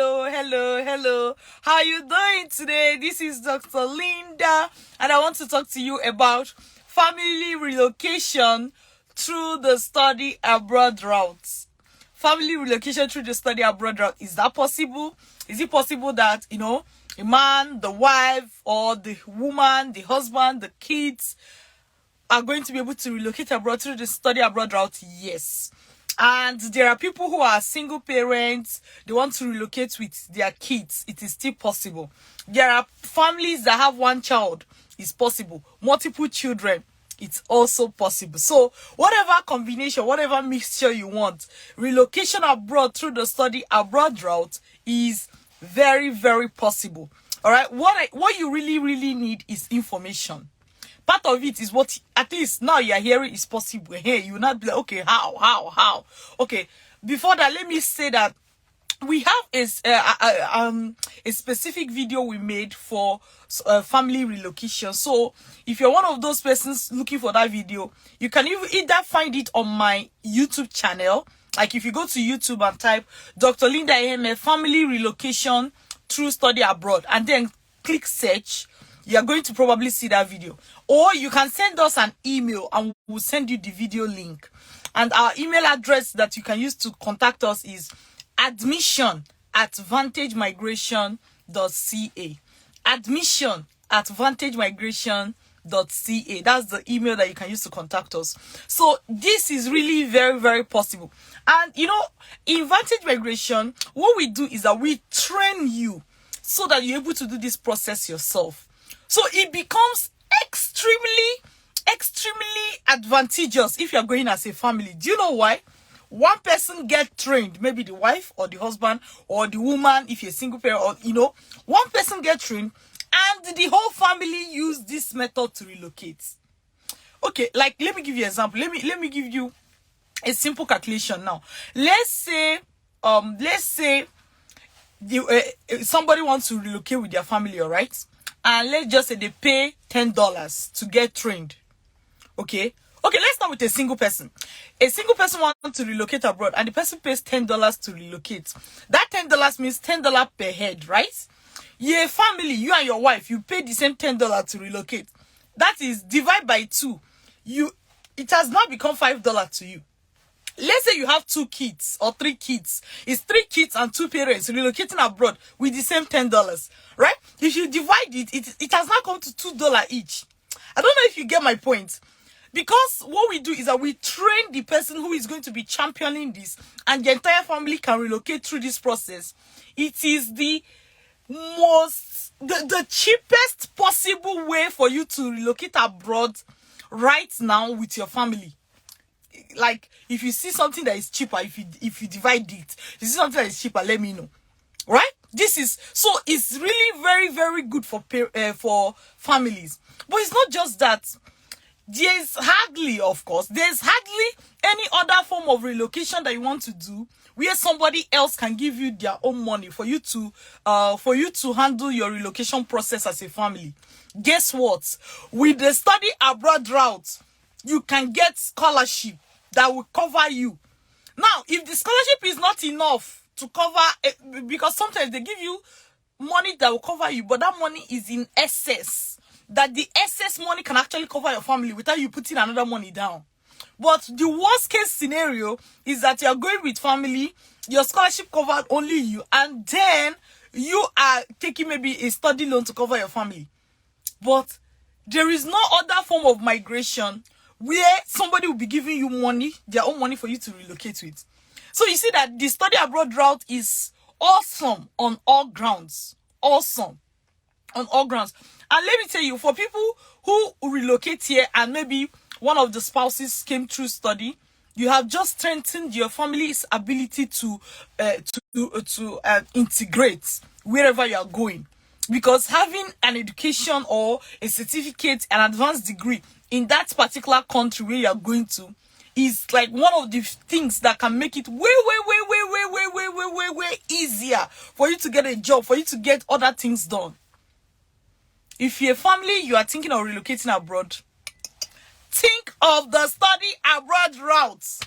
hello. How are you doing today? This is Dr. Linda, and I want to talk to you about family relocation through the study abroad route. Family relocation through the study abroad route. Is that possible? Is it possible that, a man, the wife, or the woman, the husband, the kids are going to be able to relocate abroad through the study abroad route? Yes. And there are people who are single parents, they want to relocate with their kids. It is still possible. There are families that have one child. It's possible. Multiple children. It's also possible. So whatever combination, whatever mixture you want, relocation abroad through the study abroad route is very, very possible. All right. What you really need is information. Part of it is what, at least now you're hearing, is possible. Hey, you will not be like, okay, how? Okay, before that, let me say that we have a specific video we made for family relocation. So if you're one of those persons looking for that video, you can either find it on my YouTube channel. Like if you go to YouTube and type Dr. Linda Iheme family relocation through study abroad and then click search, you're going to probably see that video. Or you can send us an email and we'll send you the video link. And our email address that you can use to contact us is admission@vantagemigration.ca. admission@vantagemigration.ca. That's the email that you can use to contact us. So this is really very, very possible. And in Vantage Migration, what we do is that we train you so that you're able to do this process yourself. So it becomes extremely advantageous if you're going as a family. Do you know why? One person get trained, maybe the wife or the husband or the woman, if you're a single parent, or one person get trained and the whole family use this method to relocate. Okay, like let me give you an example. Let me give you a simple calculation now. Let's say somebody wants to relocate with their family, all right? And let's just say they pay $10 to get trained. Okay, let's start with a single person. A single person wants to relocate abroad and the person pays $10 to relocate. That $10 means $10 per head, right? You're a family, you and your wife, you pay the same $10 to relocate. That is, divide by 2. It has now become $5 to you. Let's say you have 2 kids or 3 kids. It's 3 kids and 2 parents relocating abroad with the same $10, right? If you divide it has now come to $2 each. I don't know if you get my point. Because what we do is that we train the person who is going to be championing this, and the entire family can relocate through this process. It is the cheapest possible way for you to relocate abroad right now with your family. Like if you see something that is cheaper, if you divide it, if you see something that is cheaper, let me know. Right? It's really very, very good for families. But it's not just that. There's hardly any other form of relocation that you want to do where somebody else can give you their own money for you to handle your relocation process as a family. Guess what? With the study abroad route, you can get scholarship that will cover you. Now, if the scholarship is not enough to cover, because sometimes they give you money that will cover you, but that money is in excess, that the excess money can actually cover your family without you putting another money down. But the worst case scenario is that you're going with family, your scholarship covered only you, and then you are taking maybe a study loan to cover your family. But there is no other form of migration where somebody will be giving you money, their own money, for you to relocate with. So you see that the study abroad route is awesome on all grounds. Awesome on all grounds. And let me tell you, for people who relocate here and maybe one of the spouses came through study, you have just strengthened your family's ability to integrate wherever you are going. Because having an education or a certificate, an advanced degree in that particular country where you are going to is like one of the things that can make it way easier for you to get a job, for you to get other things done. If you're a family, you are thinking of relocating abroad, think of the study abroad route.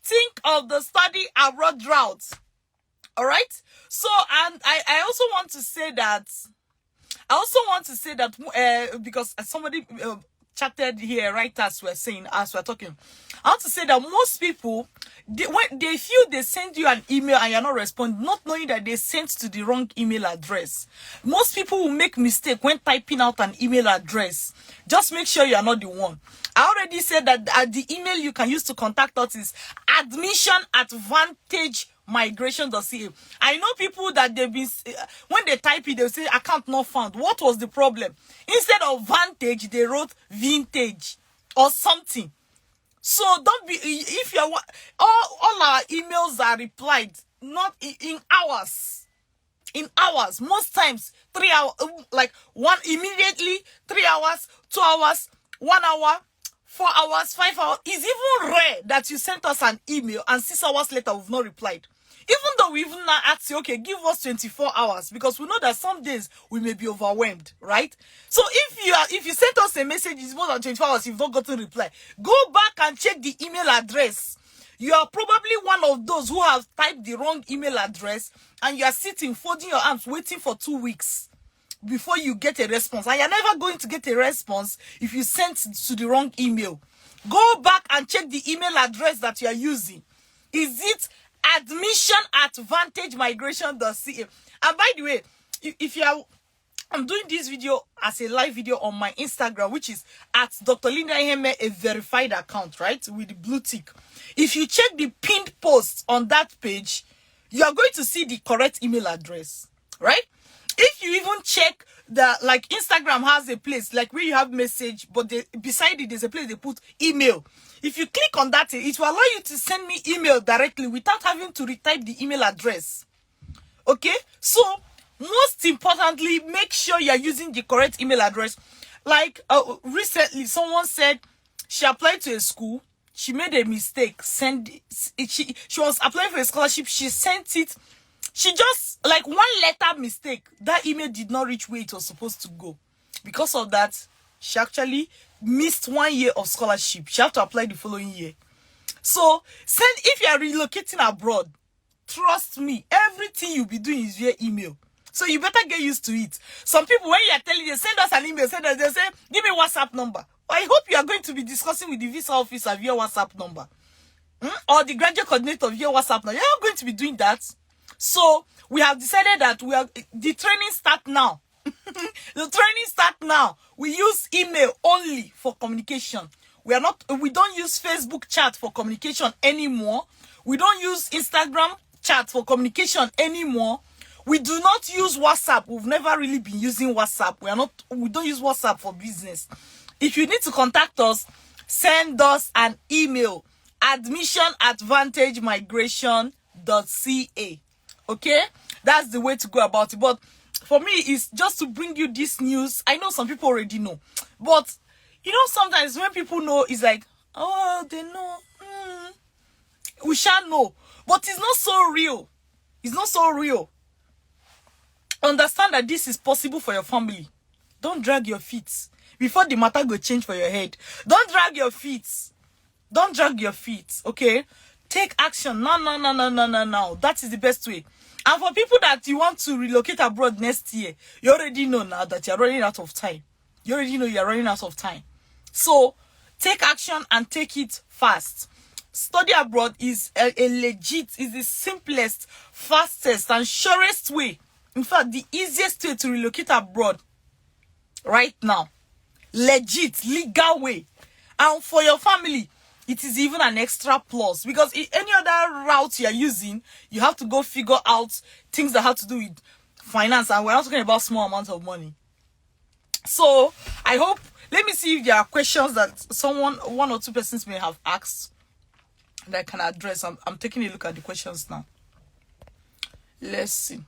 Think of the study abroad route. All right. So, and I also want to say that because somebody chatted here right as we're talking. I want to say that most people, when they feel they send you an email and you're not responding, not knowing that they sent to the wrong email address. Most people will make mistake when typing out an email address. Just make sure you are not the one. I already said that the email you can use to contact us is admission@vantagemigration.ca. I know people that they've been, when they type it, they'll say account not found. What was the problem? Instead of Vantage, they wrote Vintage or something. So don't be, if you're, all our emails are replied, not in hours. In hours, most times 3 hours, like one immediately, 3 hours, 2 hours, 1 hour, 4 hours, 5 hours. It's even rare that you sent us an email and 6 hours later we've not replied. Even though we even now ask you, okay, give us 24 hours, because we know that some days we may be overwhelmed, right? So if you sent us a message, it's more than 24 hours, you've not gotten a reply. Go back and check the email address. You are probably one of those who have typed the wrong email address and you are sitting, folding your arms, waiting for 2 weeks before you get a response. And you're never going to get a response if you sent to the wrong email. Go back and check the email address that you are using. Is it admission@vantagemigration.ca? And by the way, if you are, I'm doing this video as a live video on my Instagram, which is at Dr. Linda Iheme, a verified account, right? With the blue tick. If you check the pinned post on that page, you are going to see the correct email address, right? If you even check like Instagram has a place, like where you have message, but beside it, there's a place they put email. If you click on that, it will allow you to send me email directly without having to retype the email address. Okay? So, most importantly, make sure you're using the correct email address. Like, recently, someone said she applied to a school. She made a mistake. She was applying for a scholarship. She sent it. She just, like, one letter mistake. That email did not reach where it was supposed to go. Because of that, she actually missed 1 year of scholarship. She had to apply the following year. So, if you are relocating abroad, trust me, everything you'll be doing is via email. So you better get used to it. Some people, when you are telling them, send us an email, they say, give me WhatsApp number. I hope you are going to be discussing with the visa officer via WhatsApp number. Or the graduate coordinator via WhatsApp number. You're not going to be doing that. So we have decided that the training start now. The training start now. We use email only for communication. We don't use Facebook chat for communication anymore. We don't use Instagram chat for communication anymore. We do not use WhatsApp. We've never really been using WhatsApp. We don't use WhatsApp for business. If you need to contact us, send us an email. admission@vantagemigration.ca. Okay? That's the way to go about it. But for me, it's just to bring you this news. I know some people already know. But, you know, sometimes when people know, it's like, oh, they know. We shall know. But it's not so real. It's not so real. Understand that this is possible for your family. Don't drag your feet. Before the matter go change for your head. Don't drag your feet. Don't drag your feet. Okay? Take action. No. That is the best way. And for people that you want to relocate abroad next year, you already know now that you're running out of time. You already know you're running out of time. So, take action and take it fast. Study abroad is is the simplest, fastest, and surest way. In fact, the easiest way to relocate abroad right now. Legit, legal way. And for your family, it is even an extra plus, because in any other route you're using, you have to go figure out things that have to do with finance, and we're not talking about small amounts of money. So I hope, let me see if there are questions that one or two persons may have asked that I can address. I'm taking a look at the questions now. Let's see.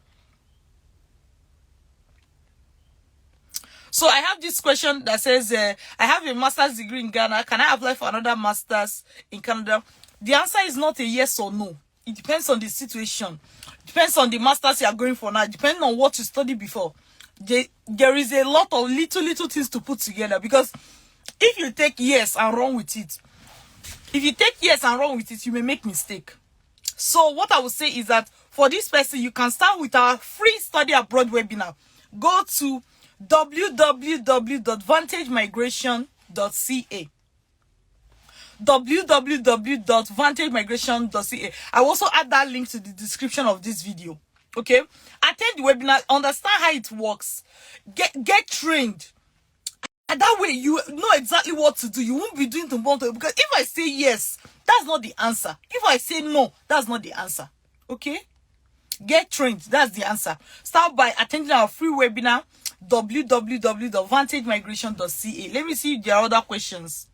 So I have this question that says, I have a master's degree in Ghana. Can I apply for another master's in Canada? The answer is not a yes or no. It depends on the situation. It depends on the master's you are going for now. It depends on what you studied before. There is a lot of little things to put together, because if you take yes and run with it, you may make mistake. So what I would say is that for this person, you can start with our free study abroad webinar. Go to www.vantagemigration.ca. www.vantagemigration.ca. I will also add that link to the description of this video. Okay, attend the webinar, understand how it works, get trained, and that way you know exactly what to do. You won't be doing tomorrow, because if I say yes, that's not the answer. If I say no, that's not the answer. Okay, get trained, that's the answer. Start by attending our free webinar, www.vantagemigration.ca. Let me see if there are other questions.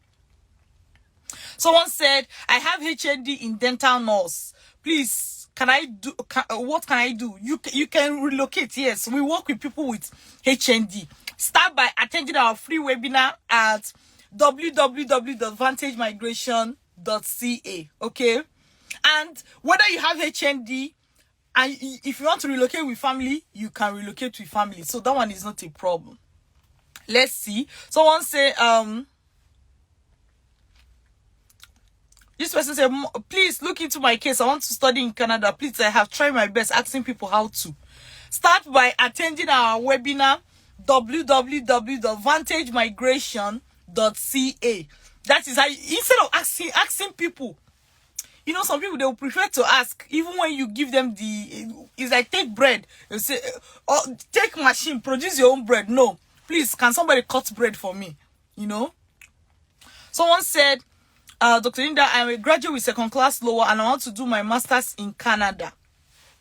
Someone said, I have HND in dental nurse. Please, what can I do? You can relocate. Yes, we work with people with HND. Start by attending our free webinar at www.vantagemigration.ca. Okay, and whether you have HND and if you want to relocate with family, you can relocate with family. So that one is not a problem. Let's see. Someone say, this person said, please look into my case. I want to study in Canada. Please, I have tried my best asking people how to. Start by attending our webinar, www.vantagemigration.ca. That is how, instead of asking people, you know, some people, they will prefer to ask, even when you give them it's like, take bread. You say, oh, take machine, produce your own bread. No, please, can somebody cut bread for me? You know? Someone said, Dr. Linda, I'm a graduate with second class lower and I want to do my master's in Canada.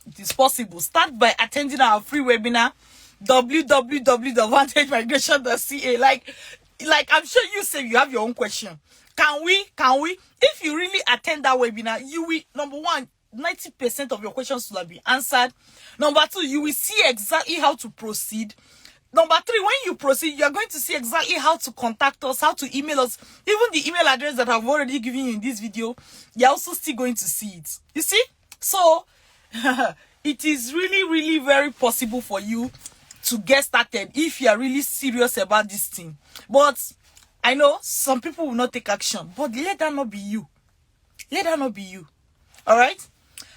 It is possible. Start by attending our free webinar, www.vantagemigration.ca. Like I'm sure you say you have your own question. Can we? If you really attend that webinar, you will, number one, 90% of your questions will have been answered. Number two, you will see exactly how to proceed. Number three, when you proceed, you're going to see exactly how to contact us, how to email us. Even the email address that I've already given you in this video, you're also still going to see it. You see? So, it is really, really very possible for you to get started if you are really serious about this thing. But I know some people will not take action. But let that not be you. Let that not be you. All right?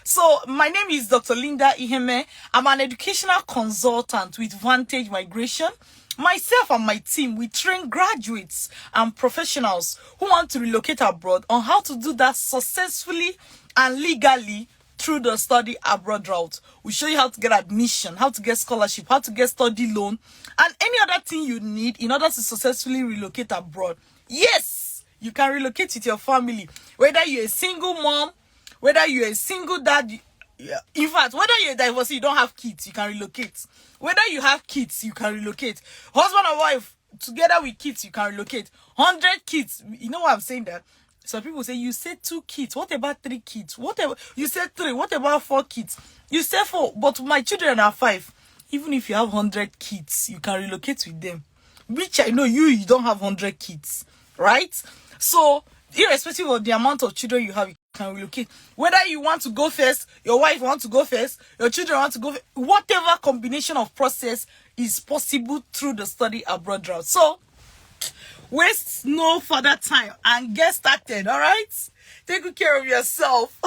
So, my name is Dr. Linda Iheme. I'm an educational consultant with Vantage Migration. Myself and my team, we train graduates and professionals who want to relocate abroad on how to do that successfully and legally through the study abroad route. We show you how to get admission, how to get scholarship, how to get study loan, and any other thing you need in order to successfully relocate abroad. Yes, you can relocate with your family, whether you're a single mom, whether you're a single dad. In fact, whether you're a divorcee, you don't have kids, you can relocate. Whether you have kids, you can relocate. Husband or wife, together with kids, you can relocate. 100 kids, you know why I'm saying that? Some people say, you said 2 kids, what about 3 kids? Whatever, you said 3, what about 4 kids? You said 4, but my children are 5. Even if you have 100 kids, you can relocate with them. Which I know you don't have 100 kids, right? So, irrespective of the amount of children you have, you can relocate. Whether you want to go first, your wife wants to go first, your children want to go first, whatever combination of process is possible through the study abroad route. So, waste no further time and get started, all right? Take good care of yourself.